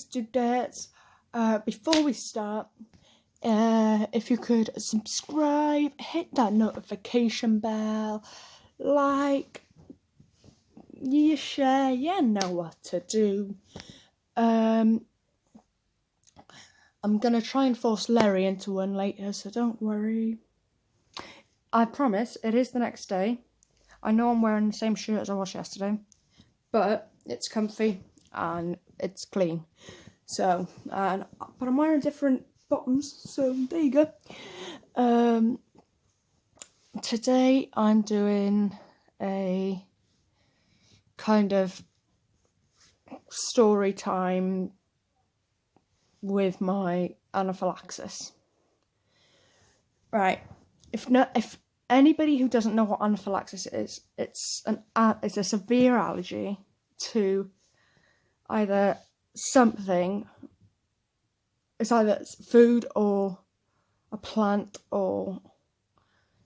dudes, dudettes, before we start, if you could subscribe, hit that notification bell, like, you share, you know what to do. I'm gonna try and force Larry into one later, so don't worry. I promise, it is the next day. I know I'm wearing the same shirt as I was yesterday, but it's comfy and it's clean. So, but I'm wearing different bottoms, so there you go. Today I'm doing a kind of story time with my anaphylaxis. Right. If anybody who doesn't know what anaphylaxis is, it's a severe allergy to either something. It's either food or a plant or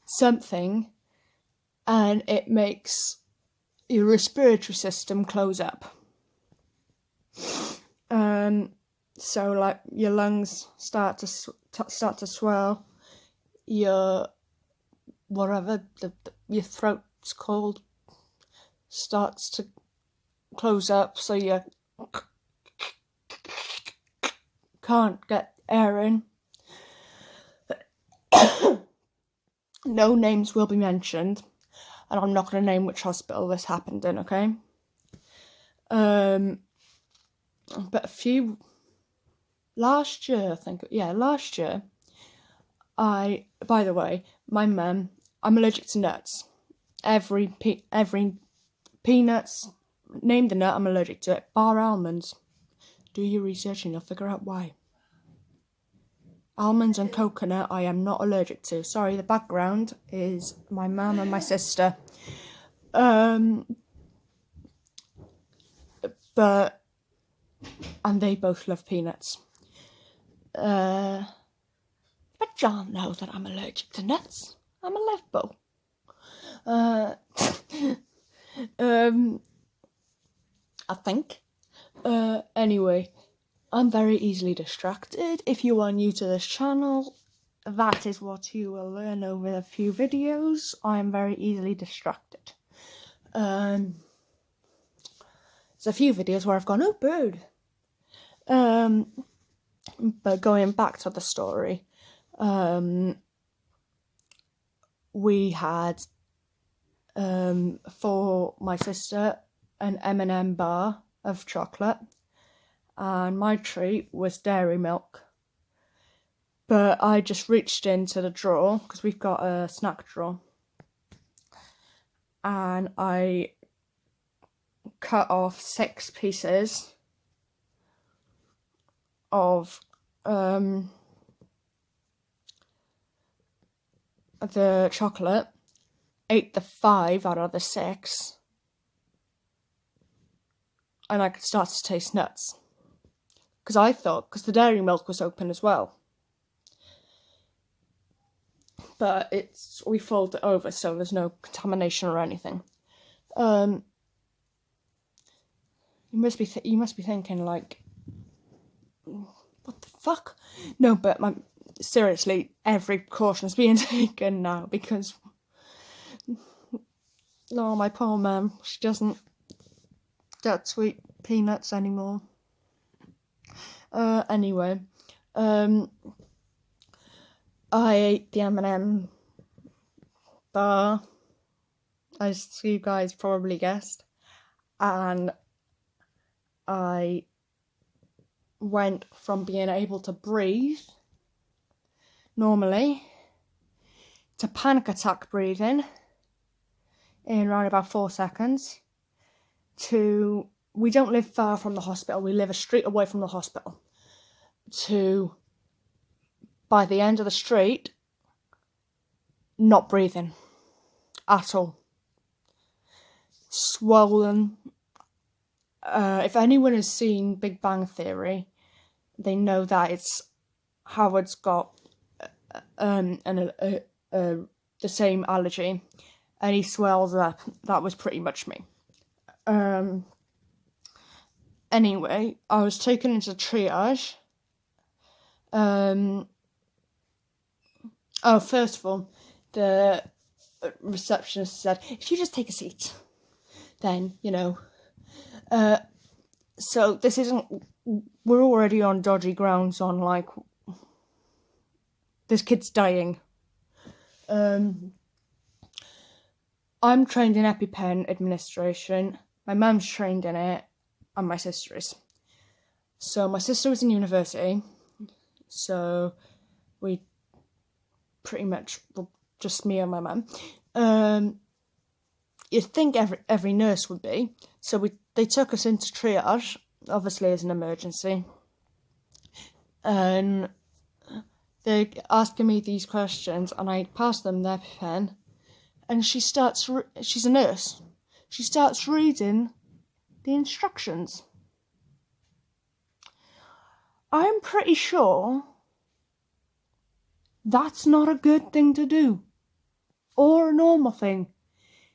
something, and it makes your respiratory system close up. So like your lungs start to swell, your whatever your throat's called starts to close up, so you can't get air in. No names will be mentioned, and I'm not going to name which hospital this happened in, okay? But last year, by the way, my mum, I'm allergic to nuts. Every peanuts, name the nut, I'm allergic to it, bar almonds. Do your research and you'll figure out why. Almonds and coconut I am not allergic to. Sorry, the background is my mum and my sister. And they both love peanuts. But y'all know that I'm allergic to nuts. I'm a Levbo. I think. Anyway, I'm very easily distracted. If you are new to this channel, that is what you will learn over a few videos. I am very easily distracted. There's a few videos where I've gone, oh, bird. But going back to the story, we had, for my sister, an M&M bar of chocolate, and my treat was dairy milk. But I just reached into the drawer, because we've got a snack drawer, and I cut off 6 pieces of the chocolate, ate the 5 out of the 6, and I could start to taste nuts. Because the dairy milk was open as well. But we fold it over so there's no contamination or anything. You must be thinking, like, what the fuck? No, but seriously, every precaution is being taken now because, no, my poor mum, she doesn't get sweet peanuts anymore. Anyway, I ate the M&M bar, as you guys probably guessed, and I went from being able to breathe normally to panic attack breathing in around about 4 seconds to, we don't live far from the hospital, we live a street away from the hospital, to, by the end of the street, not breathing at all. Swollen. If anyone has seen Big Bang Theory, they know that it's Howard's got the same allergy, and he swells up. That was pretty much me. Anyway, I was taken into triage. First of all, the receptionist said, if you just take a seat, then, so this isn't, we're already on dodgy grounds on, like, this kid's dying. I'm trained in EpiPen administration. My mum's trained in it, and my sister is. So my sister was in university, so we pretty much, well, just me and my mum. You'd think every nurse would be. So they took us into triage, obviously as an emergency. And they're asking me these questions, and I pass them their pen. And she's a nurse. She starts reading the instructions. I'm pretty sure that's not a good thing to do. Or a normal thing.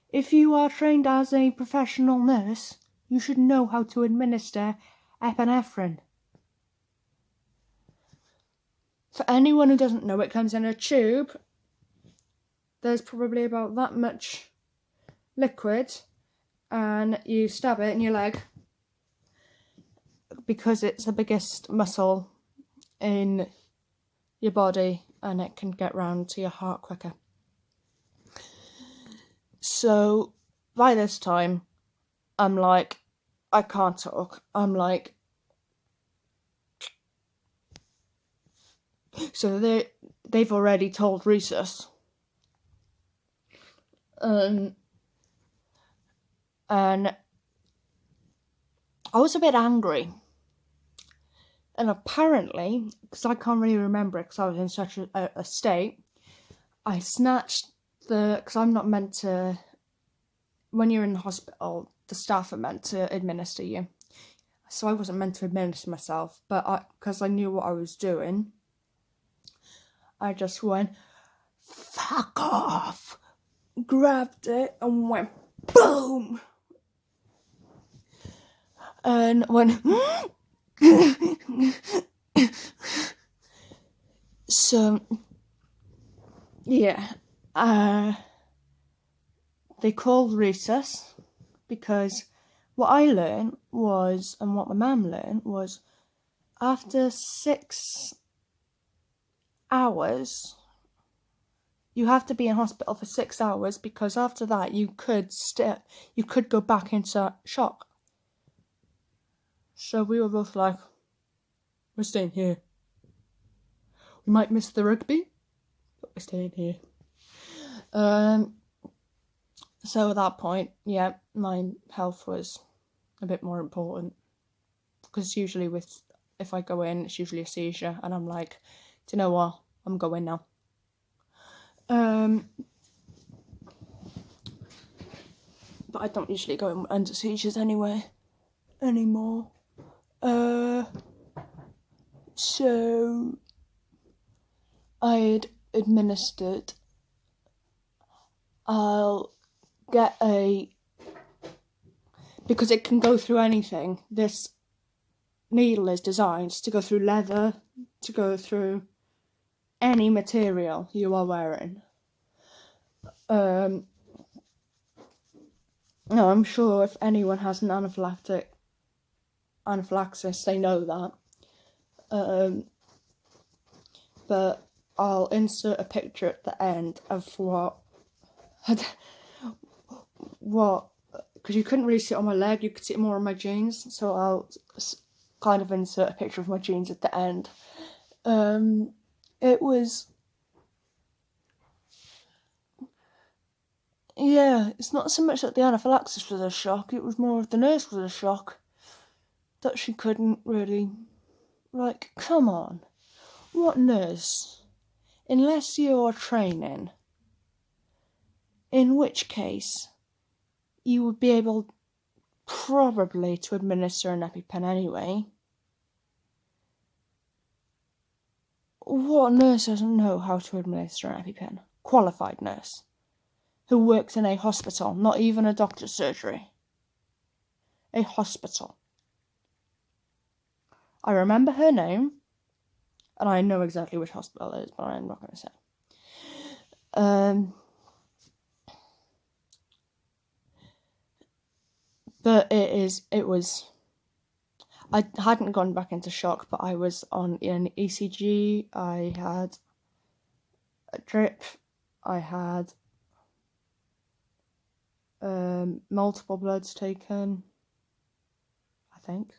If you are trained as a professional nurse, you should know how to administer epinephrine. For anyone who doesn't know, it comes in a tube. There's probably about that much liquid, and you stab it in your leg because it's the biggest muscle in your body, and it can get round to your heart quicker. So by this time, I'm like, I can't talk. I'm like, so they've already told Rhesus. And I was a bit angry. And apparently, because I can't really remember it because I was in such a state, I snatched because I'm not meant to, when you're in the hospital, the staff are meant to administer you. So I wasn't meant to administer myself, but because I knew what I was doing, I just went, fuck off, grabbed it and went, boom, and went, so, yeah, they called Rhesus because what I learned was, and what my mum learned was, after 6 hours, you have to be in hospital for 6 hours because after that you could go back into shock. So we were both like, we're staying here. We might miss the rugby, but we're staying here. So at that point, yeah, my health was a bit more important. Because usually if I go in, it's usually a seizure, and I'm like, do you know what? I'm going now. But I don't usually go in under seizures anymore. So I had administered, I'll get because it can go through anything, this needle is designed to go through leather, to go through any material you are wearing. No, I'm sure if anyone has an anaphylaxis, they know that. But I'll insert a picture at the end of because you couldn't really see it on my leg, you could see it more on my jeans, so I'll kind of insert a picture of my jeans at the end. It was, yeah, it's not so much that the anaphylaxis was a shock, it was more of the nurse was a shock. That she couldn't really, like, come on. What nurse? Unless you're training. In which case, you would be able probably to administer an EpiPen anyway. What nurse doesn't know how to administer an EpiPen? Qualified nurse. Who works in a hospital, not even a doctor's surgery. A hospital. I remember her name, and I know exactly which hospital it is, but I'm not going to say. But I hadn't gone back into shock, but I was on an ECG, I had a drip, I had multiple bloods taken, I think.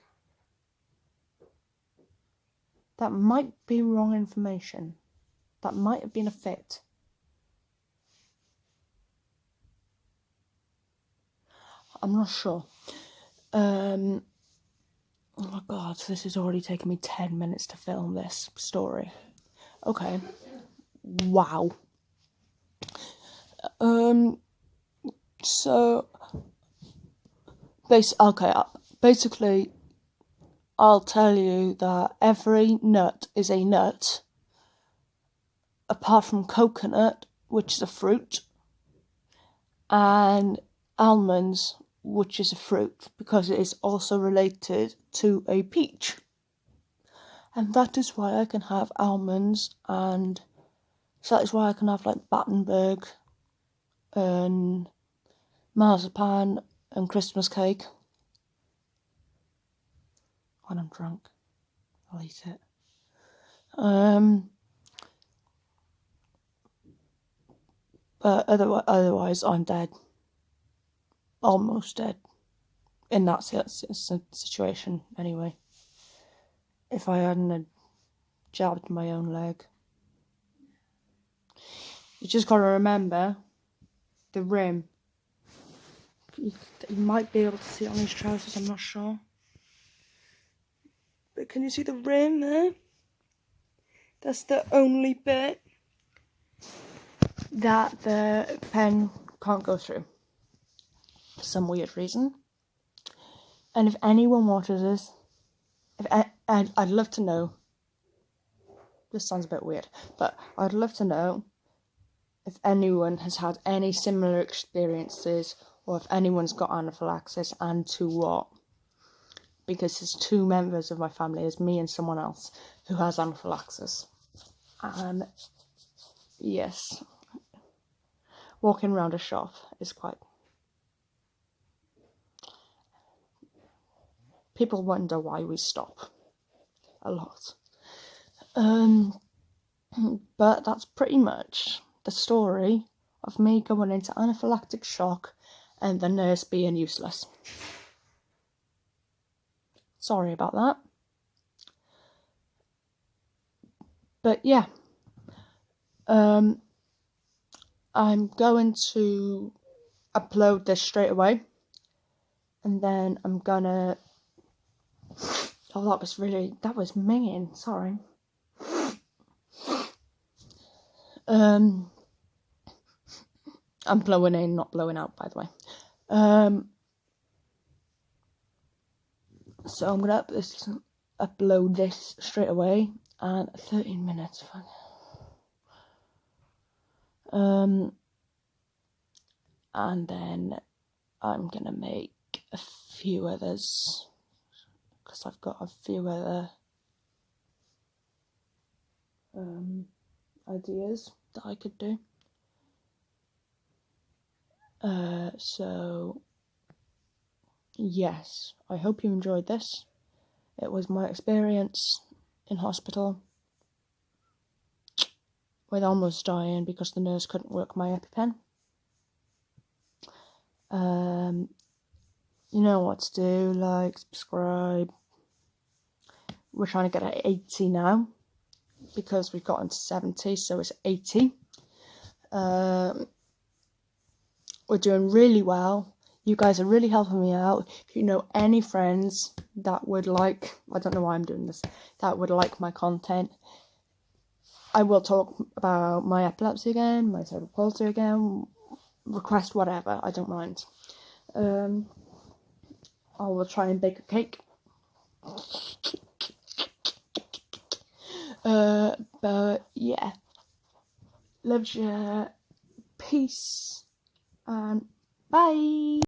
That might be wrong information. That might have been a fit. I'm not sure. Oh my god, this has already taken me 10 minutes to film this story. Okay. Wow. So basically I'll tell you that every nut is a nut apart from coconut, which is a fruit, and almonds, which is a fruit, because it is also related to a peach. And that is why I can have almonds, and so that is why I can have like Battenberg and marzipan and Christmas cake. When I'm drunk, I'll eat it. But otherwise I'm dead. Almost dead. In that situation, anyway. If I hadn't jabbed my own leg. You just gotta remember the rim. You might be able to see it on his trousers, I'm not sure. But can you see the rim there? That's the only bit that the pen can't go through. For some weird reason. And if anyone watches this, I'd love to know. This sounds a bit weird, but I'd love to know if anyone has had any similar experiences, or if anyone's got anaphylaxis, and to what. Because there's 2 members of my family, there's me and someone else, who has anaphylaxis. And yes, walking around a shop is quite... People wonder why we stop a lot. But that's pretty much the story of me going into anaphylactic shock and the nurse being useless. Sorry about that. But yeah, I'm going to upload this straight away, and then I'm gonna... Oh, that was minging, sorry. I'm blowing in, not blowing out, by the way. So I'm gonna upload this straight away, and 13 minutes. And then I'm gonna make a few others, because I've got a few other ideas that I could do. So yes, I hope you enjoyed this. It was my experience in hospital with almost dying because the nurse couldn't work my EpiPen. You know what to do, like, subscribe. We're trying to get at 80 now, because we've gotten to 70, so it's 80. We're doing really well. You guys are really helping me out. If you know any friends that would like, I don't know why I'm doing this, that would like my content, I will talk about my epilepsy again, my cerebral palsy again, request whatever, I don't mind. I will try and bake a cake. But yeah, love you, peace, and bye.